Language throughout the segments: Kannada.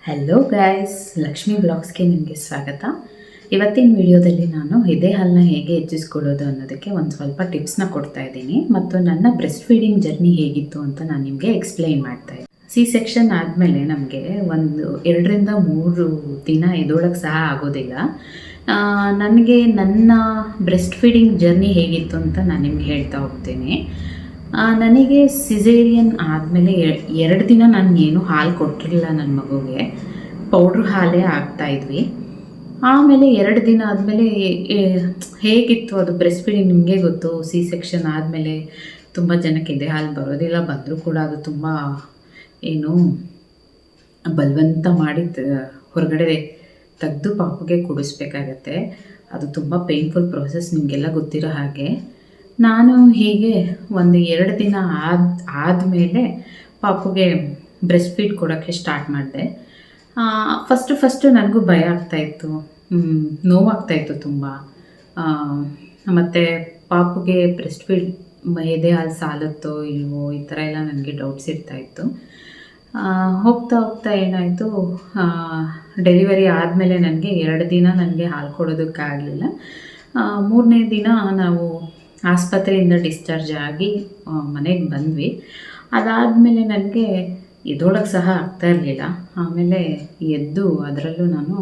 ಹಲೋ ಗೈಸ್, ಲಕ್ಷ್ಮಿ ಬ್ಲಾಗ್ಸ್ಗೆ ನಿಮಗೆ ಸ್ವಾಗತ. ಇವತ್ತಿನ ವಿಡಿಯೋದಲ್ಲಿ ನಾನು ಎದೆ ಹಾಲನ್ನ ಹೇಗೆ ಹೆಚ್ಚಿಸ್ಕೊಳ್ಳೋದು ಅನ್ನೋದಕ್ಕೆ ಒಂದು ಸ್ವಲ್ಪ ಟಿಪ್ಸ್ನ ಕೊಡ್ತಾ ಇದ್ದೀನಿ ಮತ್ತು ನನ್ನ ಬ್ರೆಸ್ಟ್ ಫೀಡಿಂಗ್ ಜರ್ನಿ ಹೇಗಿತ್ತು ಅಂತ ನಾನು ನಿಮಗೆ ಎಕ್ಸ್ಪ್ಲೈನ್ ಮಾಡ್ತಾ ಇದ್ದೀನಿ. ಸೆಕ್ಷನ್ ಆದಮೇಲೆ ನಮಗೆ ಒಂದು 2-3 ದಿನ ಎದೊಳಗೆ ಸಹ ಆಗೋದಿಲ್ಲ. ನನಗೆ ನನ್ನ ಬ್ರೆಸ್ಟ್ ಫೀಡಿಂಗ್ ಜರ್ನಿ ಹೇಗಿತ್ತು ಅಂತ ನಾನು ನಿಮ್ಗೆ ಹೇಳ್ತಾ ಹೋಗ್ತೇನೆ. ನನಗೆ ಸಿಸೇರಿಯನ್ ಆದಮೇಲೆ 2 ದಿನ ನಾನು ಏನು ಹಾಲು ಕೊಟ್ಟಿರಲಿಲ್ಲ. ನನ್ನ ಮಗುಗೆ ಪೌಡ್ರ್ ಹಾಲೇ ಆಗ್ತಾಯಿದ್ವಿ. ಆಮೇಲೆ 2 ದಿನ ಆದಮೇಲೆ ಹೇಗಿತ್ತು ಅದು ಬ್ರೆಸ್ಟ್ ಫೀಡಿಂಗ್ ನಿಮಗೆ ಗೊತ್ತು. ಸೆಕ್ಷನ್ ಆದಮೇಲೆ ತುಂಬ ಜನಕ್ಕೆ ಎದೆ ಹಾಲು ಬರೋದಿಲ್ಲ, ಬಂದರೂ ಕೂಡ ಅದು ತುಂಬ ಏನು ಬಲವಂತ ಮಾಡಿ ಹೊರಗಡೆ ತೆಗೆದು ಪಾಪುಗೆ ಕುಡಿಸ್ಬೇಕಾಗತ್ತೆ. ಅದು ತುಂಬ ಪೇನ್ಫುಲ್ ಪ್ರೋಸೆಸ್, ನಿಮಗೆಲ್ಲ ಗೊತ್ತಿರೋ ಹಾಗೆ. ನಾನು ಹೀಗೆ ಒಂದು 2 ದಿನ ಆದಮೇಲೆ ಪಾಪುಗೆ ಬ್ರೆಸ್ಟ್ ಫೀಡ್ ಕೊಡೋಕ್ಕೆ ಸ್ಟಾರ್ಟ್ ಮಾಡಿದೆ. ಫಸ್ಟು ನನಗೂ ಭಯ ಆಗ್ತಾಯಿತ್ತು, ನೋವಾಗ್ತಾಯಿತ್ತು ತುಂಬ. ಮತ್ತು ಪಾಪುಗೆ ಬ್ರೆಸ್ಟ್ ಫೀಡ್ ಎದೆ ಹಾಲು ಸಾಲುತ್ತೋ ಇಲ್ವೋ ಈ ಥರ ಎಲ್ಲ ನನಗೆ ಡೌಟ್ಸ್ ಇರ್ತಾಯಿತ್ತು. ಹೋಗ್ತಾ ಏನಾಯಿತು, ಡೆಲಿವರಿ ಆದಮೇಲೆ ನನಗೆ 2 ದಿನ ನನಗೆ ಹಾಲು ಕೊಡೋದಕ್ಕಾಗಲಿಲ್ಲ. 3ನೇ ದಿನ ನಾವು ಆಸ್ಪತ್ರೆಯಿಂದ ಡಿಸ್ಚಾರ್ಜ್ ಆಗಿ ಮನೆಗೆ ಬಂದ್ವಿ. ಅದಾದಮೇಲೆ ನನಗೆ ಎದೊಳಗೆ ಸಹ ಆಗ್ತಾ ಇರಲಿಲ್ಲ. ಆಮೇಲೆ ಎದ್ದು ಅದರಲ್ಲೂ ನಾನು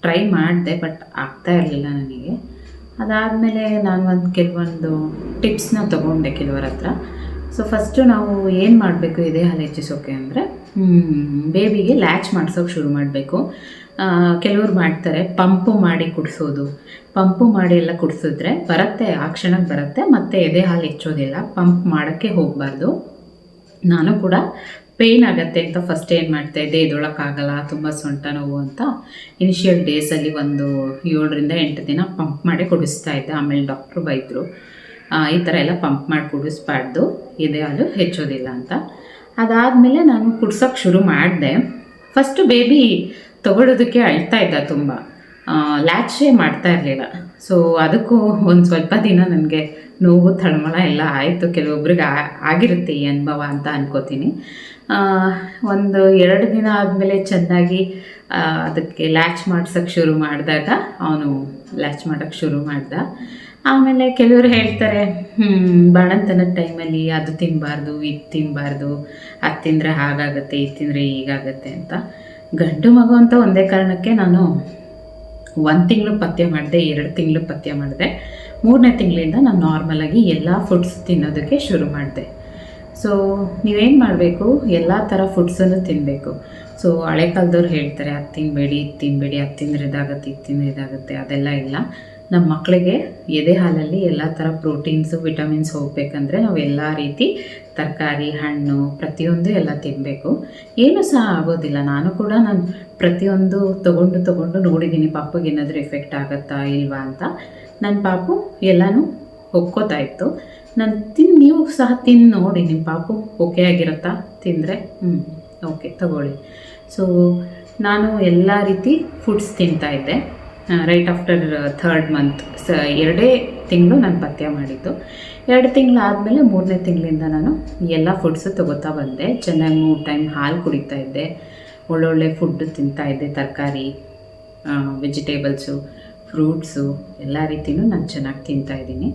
ಟ್ರೈ ಮಾಡಿದೆ, ಬಟ್ ಆಗ್ತಾ ಇರಲಿಲ್ಲ ನನಗೆ. ಅದಾದಮೇಲೆ ನಾನು ಕೆಲವೊಂದು ಟಿಪ್ಸ್ನ ತೊಗೊಂಡೆ ಕೆಲವರ ಹತ್ರ. ಸೊ ಫಸ್ಟು ನಾವು ಏನು ಮಾಡಬೇಕು ಎದೆ ಹಾಲು ಹೆಚ್ಚಿಸೋಕೆ ಅಂದರೆ, ಬೇಬಿಗೆ ಲ್ಯಾಚ್ ಮಾಡಿಸೋಕೆ ಶುರು ಮಾಡಬೇಕು. ಕೆಲವ್ರು ಮಾಡ್ತಾರೆ ಪಂಪು ಮಾಡಿ ಕುಡಿಸೋದು. ಪಂಪು ಮಾಡಿ ಎಲ್ಲ ಕುಡಿಸಿದ್ರೆ ಬರುತ್ತೆ, ಆ ಕ್ಷಣಕ್ಕೆ ಬರುತ್ತೆ, ಮತ್ತು ಎದೆ ಹಾಲು ಹೆಚ್ಚೋದಿಲ್ಲ. ಪಂಪ್ ಮಾಡೋಕ್ಕೆ ಹೋಗಬಾರ್ದು. ನಾನು ಕೂಡ ಪೇಯ್ನ್ ಆಗುತ್ತೆ ಅಂತ ಫಸ್ಟ್ ಏನು ಮಾಡ್ತಾಯಿದ್ದೆ, ಎದೊಳಕ್ಕಾಗಲ್ಲ, ತುಂಬ ಸೊಂಟ ನೋವು ಅಂತ ಇನಿಷಿಯಲ್ ಡೇಸಲ್ಲಿ ಒಂದು 7-8 ದಿನ ಪಂಪ್ ಮಾಡಿ ಕುಡಿಸ್ತಾ ಇದ್ದೆ. ಆಮೇಲೆ ಡಾಕ್ಟ್ರು ಬೈದರು, ಈ ಥರ ಎಲ್ಲ ಪಂಪ್ ಮಾಡಿ ಕುಡಿಸ್ಬಾರ್ದು, ಎದೆ ಹಾಲು ಹೆಚ್ಚೋದಿಲ್ಲ ಅಂತ. ಅದಾದಮೇಲೆ ನಾನು ಕುಡ್ಸೋಕ್ಕೆ ಶುರು ಮಾಡಿದೆ. ಫಸ್ಟು ಬೇಬಿ ತೊಗೊಳೋದಕ್ಕೆ ಅಳ್ತಾ ಇದ್ದ ತುಂಬ, ಲ್ಯಾಚೇ ಮಾಡ್ತಾ ಇರಲಿಲ್ಲ. ಸೊ ಅದಕ್ಕೂ ಒಂದು ಸ್ವಲ್ಪ ದಿನ ನನಗೆ ನೋವು ತಳಮಳ ಎಲ್ಲ ಆಯಿತು. ಕೆಲವೊಬ್ರಿಗೆ ಆಗಿರುತ್ತೆ ಈ ಅನುಭವ ಅಂತ ಅನ್ಕೋತೀನಿ. ಒಂದು 2 ದಿನ ಆದಮೇಲೆ ಚೆಂದಾಗಿ ಅದಕ್ಕೆ ಲ್ಯಾಚ್ ಮಾಡ್ಸೋಕ್ಕೆ ಶುರು ಮಾಡಿದಾಗ ಅವನು ಲ್ಯಾಚ್ ಮಾಡೋಕ್ಕೆ ಶುರು ಮಾಡ್ದ. ಆಮೇಲೆ ಕೆಲವರು ಹೇಳ್ತಾರೆ, ಬಾಣಂತನದ ಟೈಮಲ್ಲಿ ಅದು ತಿನ್ನಬಾರ್ದು, ಇದು ತಿನ್ನಬಾರ್ದು, ಅದು ತಿಂದರೆ ಹಾಗಾಗುತ್ತೆ, ಇದು ತಿಂದರೆ ಹೀಗಾಗತ್ತೆ ಅಂತ. ಗಂಡು ಮಗು ಅಂತ ಒಂದೇ ಕಾರಣಕ್ಕೆ ನಾನು 1 ತಿಂಗಳು ಪಥ್ಯ ಮಾಡಿದೆ, 2 ತಿಂಗಳು ಪಥ್ಯ ಮಾಡಿದೆ. 3ನೇ ತಿಂಗಳಿಂದ ನಾನು ನಾರ್ಮಲಾಗಿ ಎಲ್ಲ ಫುಡ್ಸ್ ತಿನ್ನೋದಕ್ಕೆ ಶುರು ಮಾಡಿದೆ. ಸೊ ನೀವೇನು ಮಾಡಬೇಕು, ಎಲ್ಲ ಥರ ಫುಡ್ಸನ್ನು ತಿನ್ನಬೇಕು. ಸೊ ಹಳೆ ಕಾಲದವ್ರು ಹೇಳ್ತಾರೆ, ಅದು ತಿನ್ನಬೇಡಿ, ಇದು ತಿನ್ನಬೇಡಿ, ಅದು ತಿಂದರೆ ಇದಾಗುತ್ತೆ, ಇದು ತಿಂದರೆ ಇದಾಗುತ್ತೆ. ಅದೆಲ್ಲ ಇಲ್ಲ. ನಮ್ಮ ಮಕ್ಕಳಿಗೆ ಎದೆ ಹಾಲಲ್ಲಿ ಎಲ್ಲ ಥರ ಪ್ರೋಟೀನ್ಸು, ವಿಟಮಿನ್ಸ್ ಹೋಗಬೇಕಂದ್ರೆ ನಾವು ಎಲ್ಲ ರೀತಿ ತರಕಾರಿ, ಹಣ್ಣು ಪ್ರತಿಯೊಂದು ಎಲ್ಲ ತಿನ್ನಬೇಕು. ಏನೂ ಸಹ ಆಗೋದಿಲ್ಲ. ನಾನು ಪ್ರತಿಯೊಂದು ತೊಗೊಂಡು ನೋಡಿದ್ದೀನಿ, ಪಾಪುಗೆ ಏನಾದರೂ ಎಫೆಕ್ಟ್ ಆಗುತ್ತಾ ಇಲ್ವಾ ಅಂತ. ನನ್ನ ಪಾಪು ಎಲ್ಲನೂ ಒಪ್ಕೋತಾ ಇತ್ತು. ನೀವು ಸಹ ತಿಂದು ನೋಡಿ, ನಿಮ್ಮ ಪಾಪು ಓಕೆ ಆಗಿರುತ್ತಾ ತಿಂದರೆ? ಓಕೆ ತಗೊಳ್ಳಿ. ಸೊ ನಾನು ಎಲ್ಲ ರೀತಿ ಫುಡ್ಸ್ ತಿಂತಾಯಿದ್ದೆ. ರೈಟ್ ಆಫ್ಟರ್ 3rd ಮಂತ್ 2 ತಿಂಗಳು ನಾನು ಪಥ್ಯ ಮಾಡಿದ್ದು. 2 ತಿಂಗಳಾದಮೇಲೆ 3ನೇ ತಿಂಗಳಿಂದ ನಾನು ಎಲ್ಲ ಫುಡ್ಸು ತೊಗೋತಾ ಬಂದೆ. ಚೆನ್ನಾಗಿ 3 ಟೈಮ್ ಹಾಲು ಕುಡಿತಾ ಇದ್ದೆ, ಒಳ್ಳೊಳ್ಳೆ ಫುಡ್ಡು ತಿಂತಾಯಿದ್ದೆ, ತರಕಾರಿ, ವೆಜಿಟೇಬಲ್ಸು, ಫ್ರೂಟ್ಸು ಎಲ್ಲ ರೀತಿಯೂ ನಾನು ಚೆನ್ನಾಗಿ ತಿಂತಾಯಿದ್ದೀನಿ.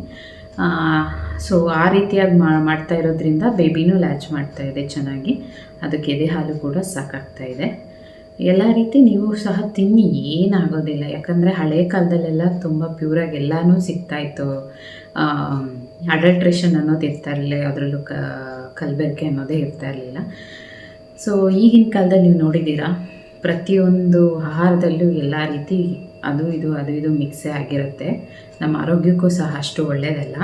ಸೊ ಆ ರೀತಿಯಾಗಿ ಮಾಡ್ತಾ ಇರೋದ್ರಿಂದ ಬೇಬಿನೂ ಲ್ಯಾಚ್ ಮಾಡ್ತಾಯಿದೆ ಚೆನ್ನಾಗಿ. ಅದಕ್ಕೆ ಎದೆ ಹಾಲು ಕೂಡ ಸಾಕಾಗ್ತಾಯಿದೆ. ಎಲ್ಲ ರೀತಿ ನೀವು ಸಹ ತಿನ್ನಿ, ಏನಾಗೋದಿಲ್ಲ. ಯಾಕಂದರೆ ಹಳೆ ಕಾಲದಲ್ಲೆಲ್ಲ ತುಂಬ ಪ್ಯೂರಾಗಿ ಎಲ್ಲನೂ ಸಿಗ್ತಾಯಿತ್ತು. ಅಡಲ್ಟ್ರೇಷನ್ ಅನ್ನೋದು ಇರ್ತಾ ಇರಲಿಲ್ಲ, ಅದರಲ್ಲೂ ಕಲಬೆರಕೆ ಅನ್ನೋದೇ ಇರ್ತಾ ಇರಲಿಲ್ಲ. ಸೊ ಈಗಿನ ಕಾಲದಲ್ಲಿ ನೀವು ನೋಡಿದ್ದೀರಾ, ಪ್ರತಿಯೊಂದು ಆಹಾರದಲ್ಲೂ ಎಲ್ಲ ರೀತಿ ಅದು ಇದು ಮಿಕ್ಸೇ ಆಗಿರುತ್ತೆ. ನಮ್ಮ ಆರೋಗ್ಯಕ್ಕೂ ಸಹ ಅಷ್ಟು ಒಳ್ಳೆಯದಲ್ಲ.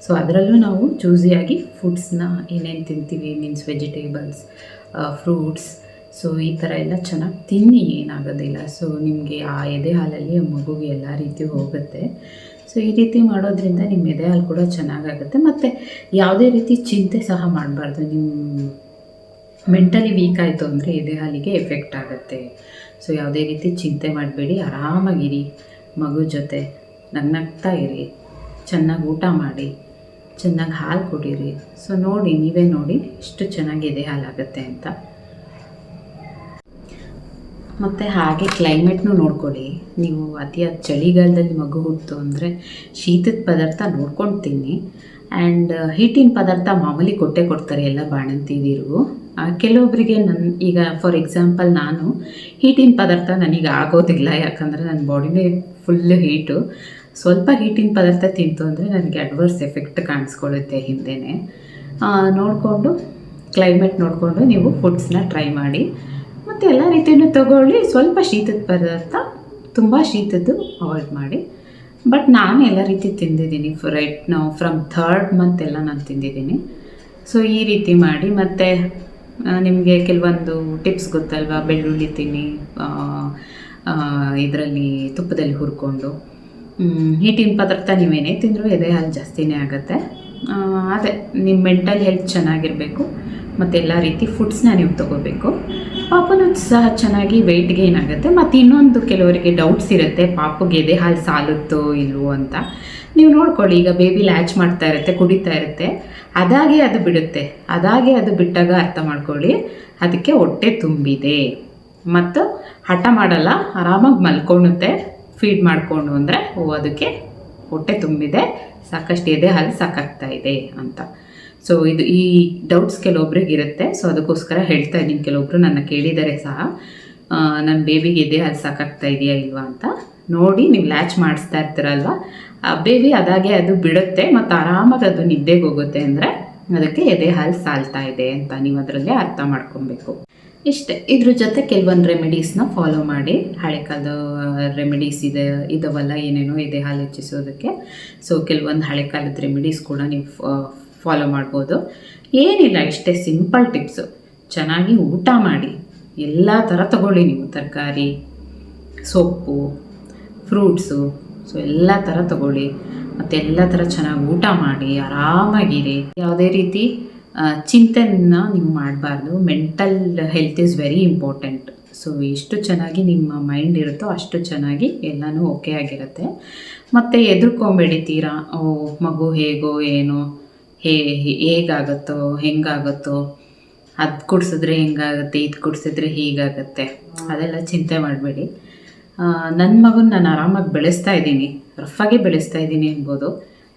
ಸೊ ಅದರಲ್ಲೂ ನಾವು ಚೂಸಿಯಾಗಿ ಫುಡ್ಸ್ನ ಏನೇನು ತಿಂತೀವಿ, ಮೀನ್ಸ್ ವೆಜಿಟೇಬಲ್ಸ್, ಫ್ರೂಟ್ಸ್, ಸೊ ಈ ಥರ ಎಲ್ಲ ಚೆನ್ನಾಗಿ ತಿನ್ನಿ, ಏನಾಗೋದಿಲ್ಲ. ಸೊ ನಿಮಗೆ ಆ ಎದೆ ಹಾಲಲ್ಲಿ ಮಗುಗೆ ಎಲ್ಲ ರೀತಿ ಹೋಗುತ್ತೆ. ಸೊ ಈ ರೀತಿ ಮಾಡೋದ್ರಿಂದ ನಿಮ್ಮ ಎದೆ ಹಾಲು ಕೂಡ ಚೆನ್ನಾಗಾಗುತ್ತೆ. ಮತ್ತು ಯಾವುದೇ ರೀತಿ ಚಿಂತೆ ಸಹ ಮಾಡಬಾರ್ದು. ನೀವು ಮೆಂಟಲಿ ವೀಕ್ ಆಯಿತು ಅಂದರೆ ಎದೆ ಹಾಲಿಗೆ ಎಫೆಕ್ಟ್ ಆಗುತ್ತೆ. ಸೊ ಯಾವುದೇ ರೀತಿ ಚಿಂತೆ ಮಾಡಬೇಡಿ, ಆರಾಮಾಗಿರಿ, ಮಗು ಜೊತೆ ನಗ್ನಗ್ತಾ ಇರಿ, ಚೆನ್ನಾಗಿ ಊಟ ಮಾಡಿ, ಚೆನ್ನಾಗಿ ಹಾಲು ಕುಡೀರಿ. ಸೊ ನೀವೇ ನೋಡಿ ಎಷ್ಟು ಚೆನ್ನಾಗಿ ಎದೆ ಹಾಲಾಗುತ್ತೆ ಅಂತ. ಮತ್ತು ಹಾಗೆ ಕ್ಲೈಮೇಟ್ನೂ ನೋಡ್ಕೊಳ್ಳಿ. ನೀವು ಅತಿಯಾದ ಚಳಿಗಾಲದಲ್ಲಿ ಮಗು ಹುಟ್ಟಿತು ಅಂದರೆ ಶೀತದ ಪದಾರ್ಥ ನೋಡ್ಕೊಂಡು ತಿನ್ನಿ. ಆ್ಯಂಡ್ ಹೀಟಿನ ಪದಾರ್ಥ ಮಾಮೂಲಿ ಕೊಡ್ತಾರೆ ಎಲ್ಲ ಬಾಣಂತಿದಿರಿಗೂ. ಕೆಲವೊಬ್ಬರಿಗೆ ಈಗ ಫಾರ್ ಎಕ್ಸಾಂಪಲ್ ನಾನು ಹೀಟಿನ ಪದಾರ್ಥ ನನಗೆ ಆಗೋದಿಲ್ಲ, ಯಾಕಂದರೆ ನನ್ನ ಬಾಡಿನೇ ಫುಲ್ಲು ಹೀಟು. ಸ್ವಲ್ಪ ಹೀಟಿನ ಪದಾರ್ಥ ತಿಂತು ಅಂದರೆ ನನಗೆ ಅಡ್ವರ್ಸ್ ಎಫೆಕ್ಟ್ ಕಾಣಿಸ್ಕೊಳ್ಳುತ್ತೆ ಹಿಂದೆಯೇ. ನೋಡಿಕೊಂಡು ಕ್ಲೈಮೇಟ್ ನೋಡಿಕೊಂಡು ನೀವು ಫುಡ್ಸ್ನ ಟ್ರೈ ಮಾಡಿ. ಮತ್ತು ಎಲ್ಲ ರೀತಿಯೂ ತೊಗೊಳ್ಳಿ. ಸ್ವಲ್ಪ ಶೀತದ ಪದಾರ್ಥ, ತುಂಬ ಶೀತದ್ದು ಅವಾಯ್ಡ್ ಮಾಡಿ. ಬಟ್ ನಾನು ಎಲ್ಲ ರೀತಿ ತಿಂದಿದ್ದೀನಿ. ರೈಟ್ ನಾವು ಫ್ರಮ್ 3rd ಮಂತ್ ಎಲ್ಲ ನಾನು ತಿಂದಿದ್ದೀನಿ. ಸೊ ಈ ರೀತಿ ಮಾಡಿ. ಮತ್ತು ನಿಮಗೆ ಕೆಲವೊಂದು ಟಿಪ್ಸ್ ಗೊತ್ತಲ್ವಾ, ಬೆಳ್ಳುಳ್ಳಿ ತಿನ್ನಿ ಇದರಲ್ಲಿ ತುಪ್ಪದಲ್ಲಿ ಹುರ್ಕೊಂಡು. ಹೀಟಿನ ಪದಾರ್ಥ ನೀವೇನೇ ತಿಂದರೂ ಎದೆ ಹಾಲು ಜಾಸ್ತಿನೇ ಆಗುತ್ತೆ. ಅದೇ ನಿಮ್ಮ ಮೆಂಟಲ್ ಹೆಲ್ತ್ ಚೆನ್ನಾಗಿರಬೇಕು ಮತ್ತು ಎಲ್ಲ ರೀತಿ ಫುಡ್ಸ್ನ ನೀವು ತೊಗೋಬೇಕು. ಪಾಪನೂ ಸಹ ಚೆನ್ನಾಗಿ ವೆಯ್ಟ್ ಗೇನ್ ಆಗುತ್ತೆ. ಮತ್ತು ಇನ್ನೊಂದು ಕೆಲವರಿಗೆ ಡೌಟ್ಸ್ ಇರುತ್ತೆ, ಪಾಪಗೆ ಎದೆ ಹಾಲು ಸಾಲುತ್ತೋ ಇಲ್ವೋ ಅಂತ. ನೀವು ನೋಡ್ಕೊಳ್ಳಿ, ಈಗ ಬೇಬಿ ಲ್ಯಾಚ್ ಮಾಡ್ತಾ ಇರುತ್ತೆ, ಕುಡಿತಾ ಇರುತ್ತೆ, ಅದಾಗೆ ಅದು ಬಿಡುತ್ತೆ. ಅದಾಗೆ ಅದು ಬಿಟ್ಟಾಗ ಅರ್ಥ ಮಾಡ್ಕೊಳ್ಳಿ ಅದಕ್ಕೆ ಹೊಟ್ಟೆ ತುಂಬಿದೆ. ಮತ್ತು ಹಠ ಮಾಡಲ್ಲ, ಆರಾಮಾಗಿ ಮಲ್ಕೊಳ್ಳುತ್ತೆ ಫೀಡ್ ಮಾಡಿಕೊಂಡು. ಅಂದರೆ ಅದಕ್ಕೆ ಹೊಟ್ಟೆ ತುಂಬಿದೆ, ಸಾಕಷ್ಟು ಎದೆ ಹಾಲು ಸಾಕಾಗ್ತಾ ಇದೆ ಅಂತ. ಸೊ ಈ ಡೌಟ್ಸ್ ಕೆಲವೊಬ್ರಿಗೆ ಇರುತ್ತೆ. ಸೊ ಅದಕ್ಕೋಸ್ಕರ ಹೇಳ್ತಾ ಇದ್ದೀನಿ. ಕೆಲವೊಬ್ಬರು ನನ್ನ ಕೇಳಿದ್ದಾರೆ ಸಹ, ನನ್ನ ಬೇಬಿಗೆ ಎದೆ ಹಾಲು ಸಾಕಾಗ್ತಾ ಇದೆಯಾ ಇಲ್ವಾ ಅಂತ. ನೋಡಿ, ನೀವು ಲ್ಯಾಚ್ ಮಾಡಿಸ್ತಾ ಇರ್ತೀರಲ್ವ, ಆ ಬೇಬಿ ಅದಾಗೆ ಅದು ಬಿಡುತ್ತೆ ಮತ್ತು ಆರಾಮಾಗಿ ಅದು ನಿದ್ದೆಗೆ ಹೋಗುತ್ತೆ ಅಂದರೆ ಅದಕ್ಕೆ ಎದೆ ಹಾಲು ಸಾಲ್ತಾ ಇದೆ ಅಂತ ನೀವು ಅದರಲ್ಲೇ ಅರ್ಥ ಮಾಡ್ಕೊಬೇಕು. ಇಷ್ಟೇ. ಇದ್ರ ಜೊತೆ ಕೆಲವೊಂದು ರೆಮಿಡೀಸ್ನ ಫಾಲೋ ಮಾಡಿ. ಹಳೆ ಕಾಲದ ರೆಮಿಡೀಸ್ ಇದವಲ್ಲ ಏನೇನೋ ಎದೆ ಹಾಲು ಹೆಚ್ಚಿಸೋದಕ್ಕೆ. ಸೊ ಕೆಲವೊಂದು ಹಳೆ ಕಾಲದ ರೆಮಿಡೀಸ್ ಕೂಡ ನೀವು ಫಾಲೋ ಮಾಡ್ಬೋದು. ಏನಿಲ್ಲ, ಇಷ್ಟೇ ಸಿಂಪಲ್ ಟಿಪ್ಸು. ಚೆನ್ನಾಗಿ ಊಟ ಮಾಡಿ, ಎಲ್ಲ ಥರ ತಗೊಳ್ಳಿ ನೀವು, ತರಕಾರಿ, ಸೊಪ್ಪು, ಫ್ರೂಟ್ಸು. ಸೊ ಎಲ್ಲ ಥರ ತಗೊಳ್ಳಿ ಮತ್ತು ಎಲ್ಲ ಥರ ಚೆನ್ನಾಗಿ ಊಟ ಮಾಡಿ, ಆರಾಮಾಗಿರಿ. ಯಾವುದೇ ರೀತಿ ಚಿಂತೆನ ನೀವು ಮಾಡಬಾರ್ದು. Mental health is very important. So ಎಷ್ಟು ಚೆನ್ನಾಗಿ ನಿಮ್ಮ ಮೈಂಡ್ ಇರುತ್ತೋ ಅಷ್ಟು ಚೆನ್ನಾಗಿ ಎಲ್ಲನೂ ಓಕೆ ಆಗಿರುತ್ತೆ. ಮತ್ತು ಹೆದರ್ಕೊಂಬೇಡಿ ತೀರಾ, ಮಗು ಹೇಗೋ ಏನೋ, ಹೇಗಾಗುತ್ತೋ ಹೆಂಗಾಗುತ್ತೋ, ಅದು ಕುಡಿಸಿದ್ರೆ ಹೆಂಗಾಗುತ್ತೆ, ಇದು ಕುಡಿಸಿದ್ರೆ ಹೀಗಾಗುತ್ತೆ, ಅದೆಲ್ಲ ಚಿಂತೆ ಮಾಡಬೇಡಿ. ನನ್ನ ಮಗನ ನಾನು ಆರಾಮಾಗಿ ಬೆಳೆಸ್ತಾ ಇದ್ದೀನಿ, ರಫಾಗಿ ಬೆಳೆಸ್ತಾ ಇದ್ದೀನಿ ಅನ್ಬೋದು.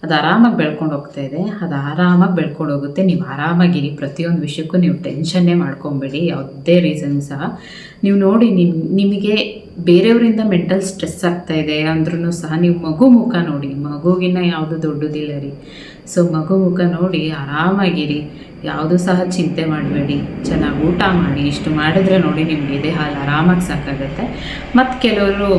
ಅದು ಆರಾಮಾಗಿ ಬೆಳ್ಕೊಂಡು ಹೋಗ್ತಾ ಇದೆ, ಅದು ಆರಾಮಾಗಿ ಬೆಳ್ಕೊಂಡು ಹೋಗುತ್ತೆ. ನೀವು ಆರಾಮಾಗಿರಿ. ಪ್ರತಿಯೊಂದು ವಿಷಯಕ್ಕೂ ನೀವು ಟೆನ್ಷನ್ನೇ ಮಾಡ್ಕೊಬೇಡಿ, ಯಾವುದೇ ರೀಸನ್ ಸಹ. ನೀವು ನೋಡಿ, ನಿಮಗೆ ಬೇರೆಯವರಿಂದ ಮೆಂಟಲ್ ಸ್ಟ್ರೆಸ್ ಆಗ್ತಾಯಿದೆ ಅಂದ್ರೂ ಸಹ ನೀವು ಮಗು ಮುಖ ನೋಡಿ. ಮಗುಗಿನ್ನ ಯಾವುದು ದೊಡ್ಡದಿಲ್ಲ ರೀ. ಸೊ ಮಗು ಮುಖ ನೋಡಿ ಆರಾಮಾಗಿರಿ, ಯಾವುದೂ ಸಹ ಚಿಂತೆ ಮಾಡಬೇಡಿ. ಚೆನ್ನಾಗಿ ಊಟ ಮಾಡಿ. ಇಷ್ಟು ಮಾಡಿದ್ರೆ ನೋಡಿ ನಿಮಗೆ ಎದೆ ಹಾಲು ಆರಾಮಾಗಿ ಸಾಕಾಗುತ್ತೆ. ಮತ್ತು ಕೆಲವರು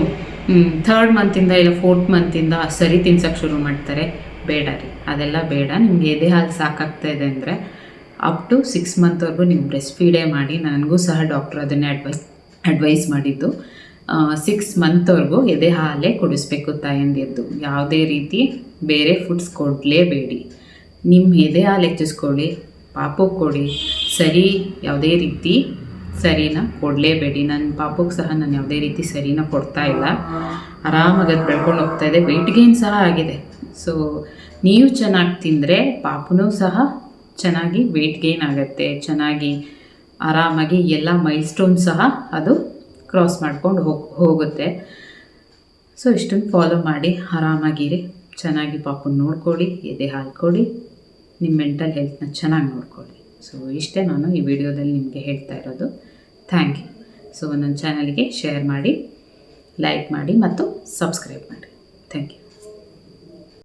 3rd ಮಂತಿಂದ ಇಲ್ಲ 4th ಮಂತಿಂದ ಸರಿ ತಿನ್ಸೋಕ್ಕೆ ಶುರು ಮಾಡ್ತಾರೆ. ಬೇಡ ರೀ, ಅದೆಲ್ಲ ಬೇಡ. ನಿಮಗೆ ಎದೆ ಹಾಲು ಸಾಕಾಗ್ತಾ ಇದೆ ಅಂದರೆ ಅಪ್ ಟು 6 ಮಂತ್ವರೆಗೂ ನೀವು ಬ್ರೆಸ್ಟ್ ಫೀಡೇ ಮಾಡಿ. ನನಗೂ ಸಹ ಡಾಕ್ಟ್ರ್ ಅದನ್ನೇ ಅಡ್ವೈಸ್ ಮಾಡಿದ್ದು. 6 ಮಂತ್ವರೆಗೂ ಎದೆ ಹಾಲೇ ಕುಡಿಸ್ಬೇಕು ತಾಯಂದಿರದು. ಯಾವುದೇ ರೀತಿ ಬೇರೆ ಫುಡ್ಸ್ ಕೊಡಲೇಬೇಡಿ. ನಿಮ್ಮ ಎದೆ ಹಾಲು ಹೆಚ್ಚಿಸ್ಕೊಳ್ಳಿ, ಪಾಪು ಕೊಡಿ. ಸರಿ, ಯಾವುದೇ ರೀತಿ ಸರಿನ ಕೊಡಲೇಬೇಡಿ. ನನ್ನ ಪಾಪುಗೆ ಸಹ ನಾನು ಯಾವುದೇ ರೀತಿ ಸರಿನ ಕೊಡ್ತಾ ಇಲ್ಲ. ಆರಾಮಾಗಿ ಅದು ಬೆಳ್ಕೊಂಡು ಹೋಗ್ತಾಯಿದೆ, ವೆಯ್ಟ್ ಗೇನ್ ಸಹ ಆಗಿದೆ. ಸೊ ನೀವು ಚೆನ್ನಾಗಿ ತಿಂದರೆ ಪಾಪುನೂ ಸಹ ಚೆನ್ನಾಗಿ ವೆಯ್ಟ್ ಗೇನ್ ಆಗುತ್ತೆ. ಚೆನ್ನಾಗಿ ಆರಾಮಾಗಿ ಎಲ್ಲ ಮೈಲ್ಸ್ಟೋನ್ ಸಹ ಅದು ಕ್ರಾಸ್ ಮಾಡ್ಕೊಂಡು ಹೋಗುತ್ತೆ. ಸೊ ಇಷ್ಟನ್ನು ಫಾಲೋ ಮಾಡಿ ಆರಾಮಾಗಿರಿ. ಚೆನ್ನಾಗಿ ಪಾಪುನ ನೋಡ್ಕೊಳ್ಳಿ, ಎದೆ ಹಾಲು ಕೊಡಿ, ನಿಮ್ಮ ಮೆಂಟಲ್ ಹೆಲ್ತ್ನ ಚೆನ್ನಾಗಿ ನೋಡ್ಕೊಳ್ಳಿ. ಸೊ ಇಷ್ಟೇ ನಾನು ಈ ವಿಡಿಯೋದಲ್ಲಿ ನಿಮಗೆ ಹೇಳ್ತಾ ಇರೋದು. Thank you. ಸೊ ನನ್ನ ಚಾನಲ್ಗೆ ಶೇರ್ ಮಾಡಿ, ಲೈಕ್ ಮಾಡಿ ಮತ್ತು ಸಬ್ಸ್ಕ್ರೈಬ್ ಮಾಡಿ. Thank you.